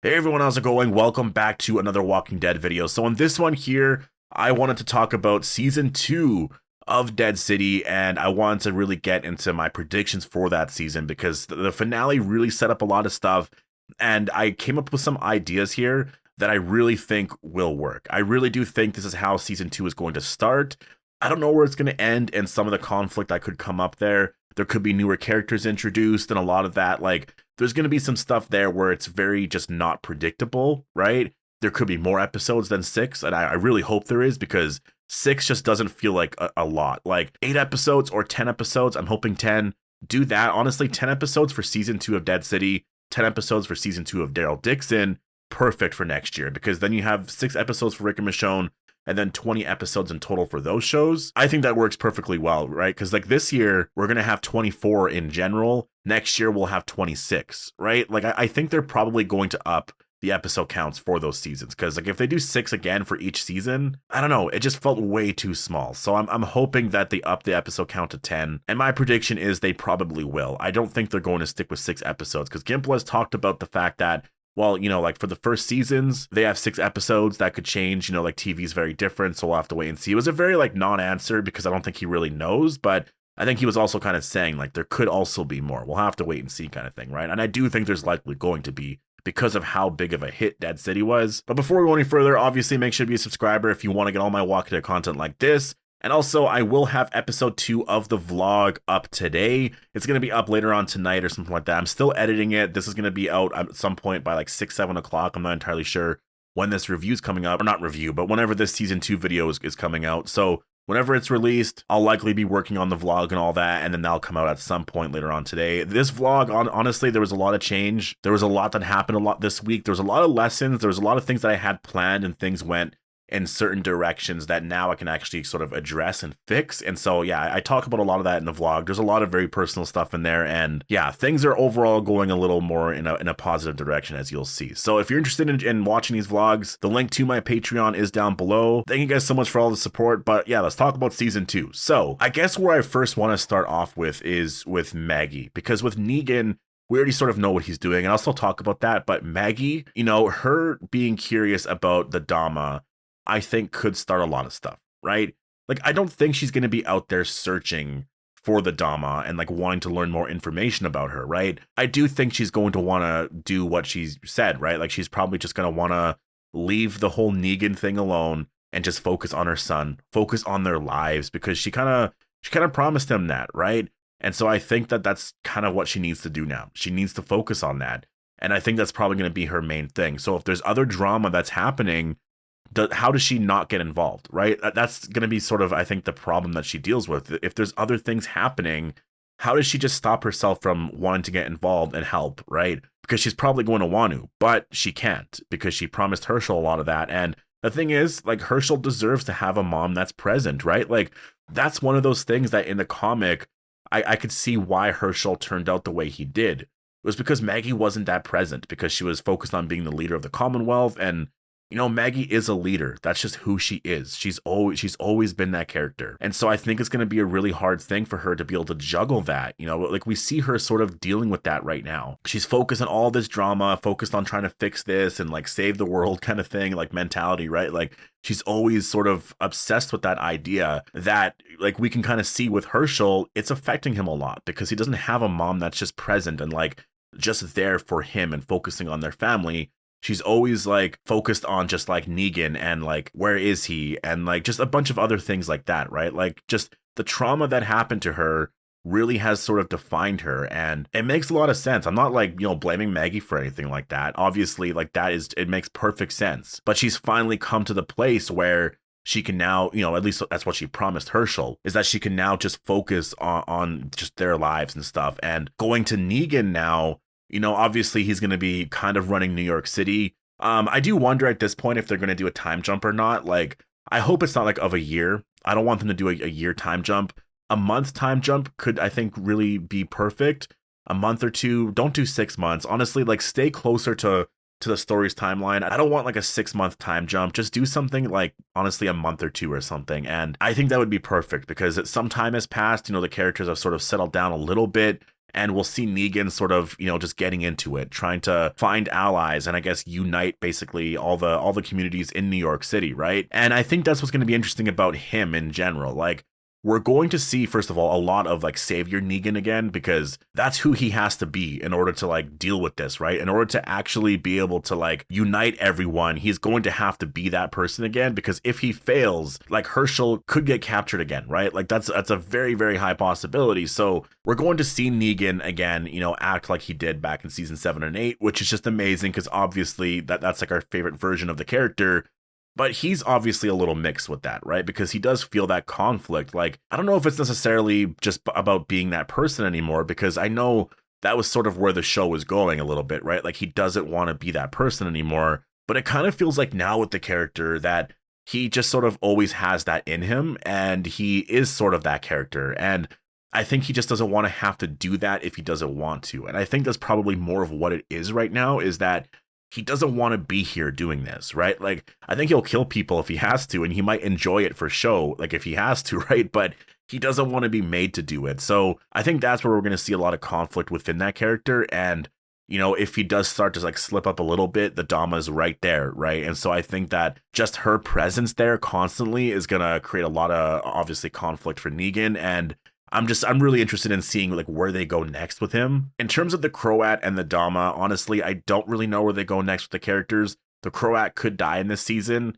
Hey everyone, how's it going? Welcome back to another Walking Dead video. So in this one here, I wanted to talk about season 2 of Dead City, and I wanted to really get into my predictions for that season because the finale really set up a lot of stuff, and I came up with some ideas here that I really think will work. I really do think this is how season 2 is going to start. I don't know where it's going to end and some of the conflict that could come up there. There could be newer characters introduced and a lot of that, like, there's going to be some stuff there where it's very just not predictable, right? There could be more episodes than 6, and I really hope there is because 6 just doesn't feel like a lot. Like 8 episodes or 10 episodes, I'm hoping 10. Do that. Honestly, 10 episodes for season 2 of Dead City, 10 episodes for season 2 of Daryl Dixon, perfect for next year because then you have 6 episodes for Rick and Michonne and then 20 episodes in total for those shows. I think that works perfectly well, right? Because like this year, we're going to have 24 in general. Next year, we'll have 26, right? Like I think they're probably going to up the episode counts for those seasons. Because like if they do 6 again for each season, I don't know, it just felt way too small. So I'm hoping that they up the episode count to 10. And my prediction is they probably will. I don't think they're going to stick with 6 episodes because Gimple has talked about the fact that well, like for the first seasons, they have 6 episodes that could change, like TV is very different, so we'll have to wait and see. It was a very like non-answer because I don't think he really knows, but I think he was also kind of saying like there could also be more. We'll have to wait and see kind of thing, right? And I do think there's likely going to be because of how big of a hit Dead City was. But before we go any further, obviously make sure to be a subscriber if you want to get all my Walking Dead content like this. And also, I will have episode 2 of the vlog up today. It's going to be up later on tonight or something like that. I'm still editing it. This is going to be out at some point by like 6, 7 o'clock. I'm not entirely sure when this review's coming up. Or not review, but whenever this season 2 video is coming out. So whenever it's released, I'll likely be working on the vlog and all that. And then that'll come out at some point later on today. This vlog, honestly, there was a lot of change. There was a lot that happened a lot this week. There was a lot of lessons. There was a lot of things that I had planned and things went in certain directions that now I can actually sort of address and fix. And so, yeah, I talk about a lot of that in the vlog. There's a lot of very personal stuff in there. And yeah, things are overall going a little more in a positive direction, as you'll see. So if you're interested in watching these vlogs, the link to my Patreon is down below. Thank you guys so much for all the support. But yeah, let's talk about season 2. So I guess where I first want to start off with is with Maggie, because with Negan, we already sort of know what he's doing. And I'll still talk about that. But Maggie, her being curious about the Dama, I think could start a lot of stuff, right? Like, I don't think she's going to be out there searching for the Dama and like wanting to learn more information about her, right? I do think she's going to want to do what she's said, right? Like, she's probably just going to want to leave the whole Negan thing alone and just focus on her son, focus on their lives, because she kind of promised him that, right? And so I think that that's kind of what she needs to do now. She needs to focus on that. And I think that's probably going to be her main thing. So if there's other drama that's happening, how does she not get involved, right? That's going to be sort of, I think, the problem that she deals with. If there's other things happening, how does she just stop herself from wanting to get involved and help, right? Because she's probably going to want to, but she can't because she promised Herschel a lot of that. And the thing is, like, Herschel deserves to have a mom that's present, right? Like, that's one of those things that in the comic, I could see why Herschel turned out the way he did. It was because Maggie wasn't that present because she was focused on being the leader of the Commonwealth. And Maggie is a leader. That's just who she is. She's always been that character. And so I think it's going to be a really hard thing for her to be able to juggle that. Like we see her sort of dealing with that right now. She's focused on all this drama, focused on trying to fix this and like save the world kind of thing, like mentality, right? Like she's always sort of obsessed with that idea that like we can kind of see with Herschel, it's affecting him a lot because he doesn't have a mom that's just present and like just there for him and focusing on their family. She's always like focused on just like Negan and like where is he and like just a bunch of other things like that, right? Like just the trauma that happened to her really has sort of defined her, and it makes a lot of sense. I'm not like, blaming Maggie for anything like that. Obviously, like it makes perfect sense. But she's finally come to the place where she can now, at least that's what she promised Herschel, is that she can now just focus on just their lives and stuff. And going to Negan now, obviously he's going to be kind of running New York City. I do wonder at this point if they're going to do a time jump or not. Like, I hope it's not like of a year. I don't want them to do a year time jump. A month time jump could, I think, really be perfect. A month or two, don't do 6 months. Honestly, like stay closer to the story's timeline. I don't want like a 6-month time jump. Just do something like, honestly, a month or two or something. And I think that would be perfect because some time has passed. The characters have sort of settled down a little bit. And we'll see Negan sort of, just getting into it, trying to find allies and I guess unite basically all the communities in New York City, right? And I think that's what's going to be interesting about him in general. Like, we're going to see, first of all, a lot of like Savior Negan again, because that's who he has to be in order to like deal with this, right? In order to actually be able to like unite everyone, he's going to have to be that person again, because if he fails, like Herschel could get captured again, right? Like that's a very, very high possibility. So we're going to see Negan again, act like he did back in season 7 and 8, which is just amazing because obviously that's like our favorite version of the character. But he's obviously a little mixed with that, right? Because he does feel that conflict. Like, I don't know if it's necessarily just about being that person anymore, because I know that was sort of where the show was going a little bit, right? Like, he doesn't want to be that person anymore. But it kind of feels like now with the character that he just sort of always has that in him, and he is sort of that character. And I think he just doesn't want to have to do that if he doesn't want to. And I think that's probably more of what it is right now, is that he doesn't want to be here doing this, right? Like, I think he'll kill people if he has to, and he might enjoy it for show, like if he has to, right? But he doesn't want to be made to do it. So I think that's where we're going to see a lot of conflict within that character. And, if he does start to like slip up a little bit, the Dama is right there, right? And so I think that just her presence there constantly is going to create a lot of obviously conflict for Negan. And I'm really interested in seeing like where they go next with him. In terms of the Croat and the Dama, honestly, I don't really know where they go next with the characters. The Croat could die in this season.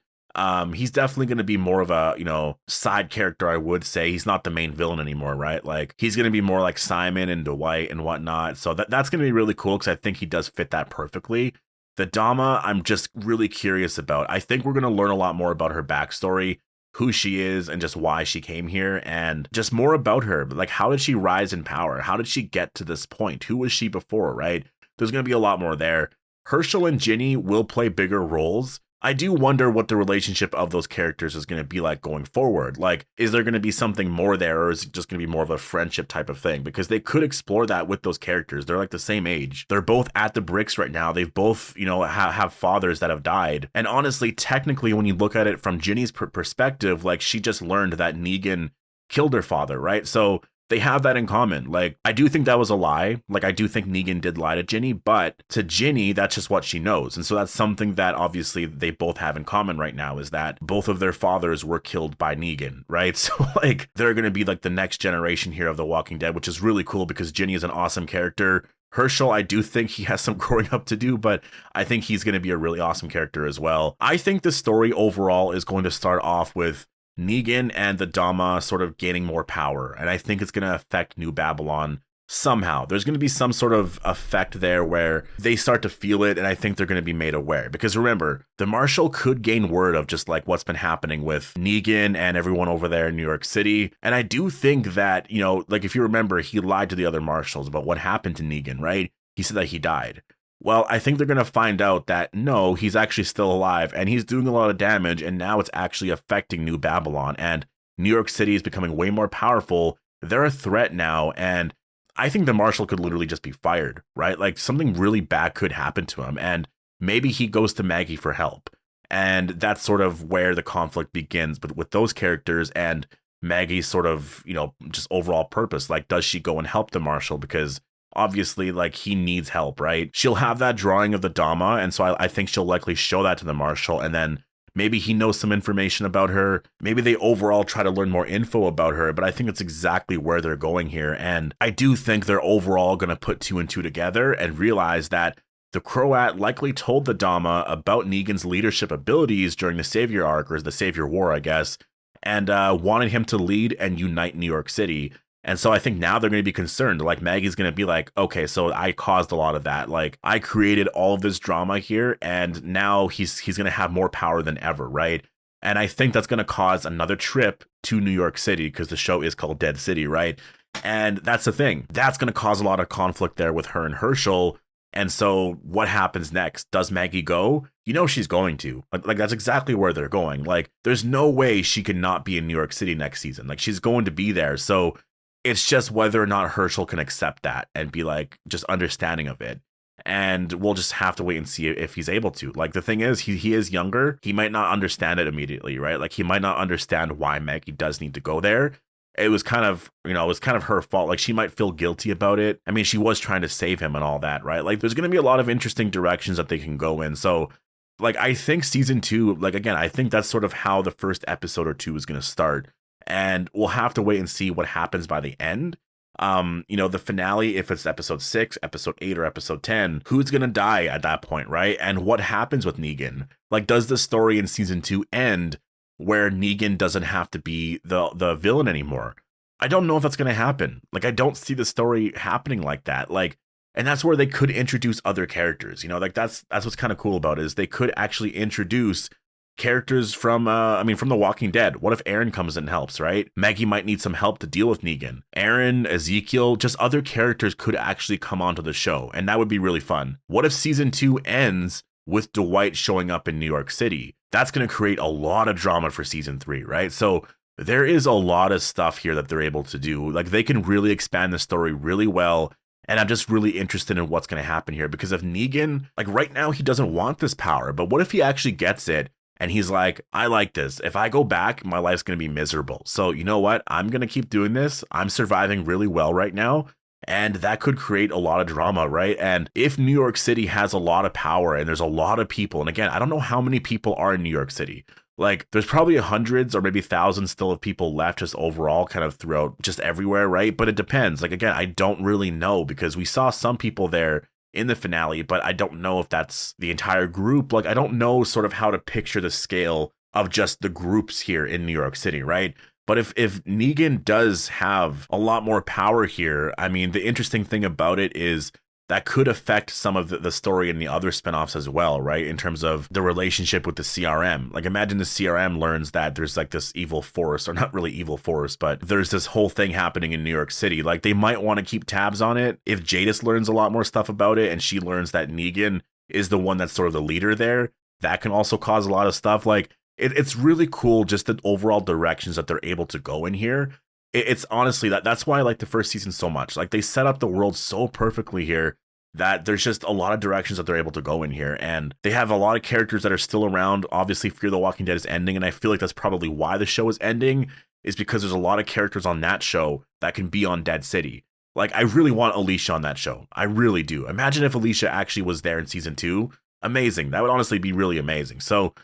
He's definitely going to be more of a, side character, I would say. He's not the main villain anymore, right? Like, he's going to be more like Simon and Dwight and whatnot. So that's going to be really cool because I think he does fit that perfectly. The Dama, I'm just really curious about. I think we're going to learn a lot more about her backstory, who she is, and just why she came here, and just more about her. Like, how did she rise in power? How did she get to this point? Who was she before, right? There's going to be a lot more there. Herschel and Ginny will play bigger roles. I do wonder what the relationship of those characters is going to be like going forward. Like, is there going to be something more there, or is it just going to be more of a friendship type of thing? Because they could explore that with those characters. They're like the same age. They're both at the bricks right now. They've both, have fathers that have died. And honestly, technically, when you look at it from Ginny's perspective, like, she just learned that Negan killed her father, right? So they have that in common. Like, I do think that was a lie. Like, I do think Negan did lie to Ginny, but to Ginny, that's just what she knows. And so that's something that obviously they both have in common right now, is that both of their fathers were killed by Negan, right? So like, they're going to be like the next generation here of The Walking Dead, which is really cool because Ginny is an awesome character. Herschel, I do think he has some growing up to do, but I think he's going to be a really awesome character as well. I think the story overall is going to start off with Negan and the Dama sort of gaining more power, and I think it's going to affect New Babylon somehow. There's going to be some sort of effect there where they start to feel it, and I think they're going to be made aware. Because remember, the Marshal could gain word of just like what's been happening with Negan and everyone over there in New York City, and I do think that, like, if you remember, he lied to the other Marshals about what happened to Negan, right? He said that he died. Well, I think they're going to find out that, no, he's actually still alive, and he's doing a lot of damage, and now it's actually affecting New Babylon, and New York City is becoming way more powerful. They're a threat now, and I think the Marshal could literally just be fired, right? Like, something really bad could happen to him, and maybe he goes to Maggie for help. And that's sort of where the conflict begins, but with those characters and Maggie's sort of, just overall purpose. Like, does she go and help the Marshal? Because obviously, like, he needs help, right? She'll have that drawing of the Dama, and so I think she'll likely show that to the Marshal, and then maybe he knows some information about her. Maybe they overall try to learn more info about her, but I think it's exactly where they're going here. And I do think they're overall going to put 2 and 2 together and realize that the Croat likely told the Dama about Negan's leadership abilities during the Savior arc, or the Savior War, I guess, and wanted him to lead and unite New York City. And so I think now they're going to be concerned. Like, Maggie's going to be like, okay, so I caused a lot of that. Like, I created all of this drama here, and now he's going to have more power than ever, right? And I think that's going to cause another trip to New York City, because the show is called Dead City, right? And that's the thing. That's going to cause a lot of conflict there with her and Herschel. And so what happens next? Does Maggie go? She's going to. Like, that's exactly where they're going. Like, there's no way she could not be in New York City next season. Like, she's going to be there. So it's just whether or not Herschel can accept that and be like just understanding of it. And we'll just have to wait and see if he's able to. Like, the thing is, he is younger. He might not understand it immediately, right? Like, he might not understand why Maggie does need to go there. it was kind of, you know, it was kind of her fault. Like, she might feel guilty about it. I mean, she was trying to save him and all that, right? Like, there's going to be a lot of interesting directions that they can go in. So, like, I think season 2, like, again, I think that's sort of how the first episode or two is going to start. And we'll have to wait and see what happens by the end. You know, the finale, if it's episode 6, episode 8, or episode 10, who's going to die at that point, right? And what happens with Negan? Like, does the story in season 2 end where Negan doesn't have to be the villain anymore? I don't know if that's going to happen. Like, I don't see the story happening like that. Like, and that's where they could introduce other characters, you know, like that's what's kind of cool about it, is they could actually introduce characters from from The Walking Dead. What if Aaron comes and helps, right? Maggie might need some help to deal with Negan. Aaron, Ezekiel, just other characters could actually come onto the show, and that would be really fun. What if season 2 ends with Dwight showing up in New York City? That's going to create a lot of drama for season 3, right? So there is a lot of stuff here that they're able to do. Like, they can really expand the story really well. And I'm just really interested in what's going to happen here, because if Negan, like, right now, he doesn't want this power, but what if he actually gets it and he's like, I like this. If I go back, my life's going to be miserable. So you know what? I'm going to keep doing this. I'm surviving really well right now. And that could create a lot of drama, right? And if New York City has a lot of power and there's a lot of people, and again, I don't know how many people are in New York City. Like, there's probably hundreds or maybe thousands still of people left just overall, kind of throughout just everywhere, right? But it depends. Like, again, I don't really know, because we saw some people there in the finale, but I don't know if that's the entire group. Like, I don't know sort of how to picture the scale of just the groups here in New York City, right? But if Negan does have a lot more power here, I mean, the interesting thing about it is that could affect some of the story in the other spinoffs as well, right? In terms of the relationship with the CRM. Like, imagine the CRM learns that there's like this evil force, or not really evil force, but there's this whole thing happening in New York City. Like, they might want to keep tabs on it. If Jadis learns a lot more stuff about it, and she learns that Negan is the one that's sort of the leader there, that can also cause a lot of stuff. Like, it's really cool, just the overall directions that they're able to go in here. It's honestly, that's why I like the first season so much. Like, they set up the world so perfectly here that there's just a lot of directions that they're able to go in here. And they have a lot of characters that are still around. Obviously, Fear the Walking Dead is ending, and I feel like that's probably why the show is ending, is because there's a lot of characters on that show that can be on Dead City. Like, I really want Alicia on that show. I really do. Imagine if Alicia actually was there in season 2. Amazing. That would honestly be really amazing. So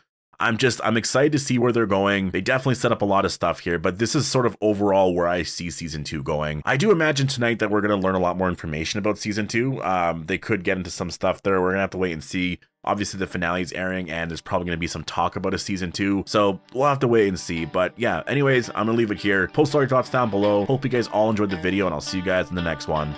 I'm excited to see where they're going. They definitely set up a lot of stuff here, but this is sort of overall where I see season 2 going. I do imagine tonight that we're going to learn a lot more information about season 2. They could get into some stuff there. We're going to have to wait and see. Obviously, the finale is airing, and there's probably going to be some talk about a season 2. So we'll have to wait and see. But yeah, anyways, I'm going to leave it here. Post all your thoughts down below. Hope you guys all enjoyed the video, and I'll see you guys in the next one.